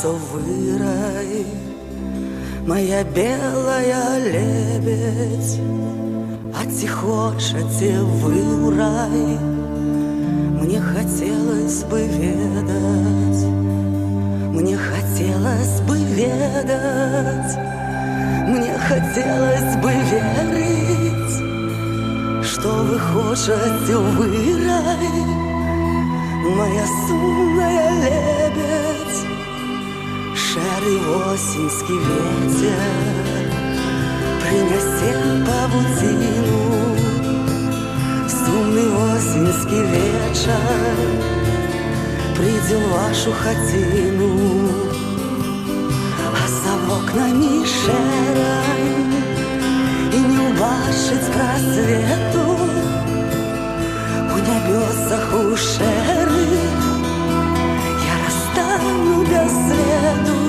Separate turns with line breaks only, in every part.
совырай, моя белая лебедь, а ці хочаце вы ў рай. Мне хотелось бы ведать, мне хотелось бы ведать, мне хотелось бы верить, что вы хочаце вы рай, моя сумная лебедь. Шэры осеньскі ветер прынясе павуціну, сумны осеньскі вечар прыйдзе ў вашу хаціну, а за вокнамі шэрай і не ўбачыць прасвету у нябёсах у шэры я растану без следу.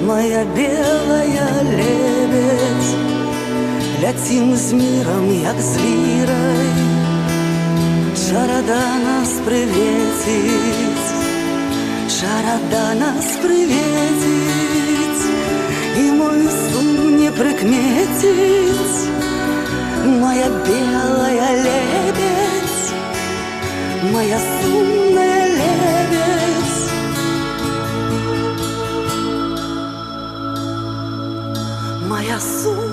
Моя белая лебедь, ляцім з мірам, як з лірай, чарада нас прывеціць, чарада нас прывеціць, і мой сум не прыкмеціць. Моя белая лебедь, моя сумная лебедь, моя сумная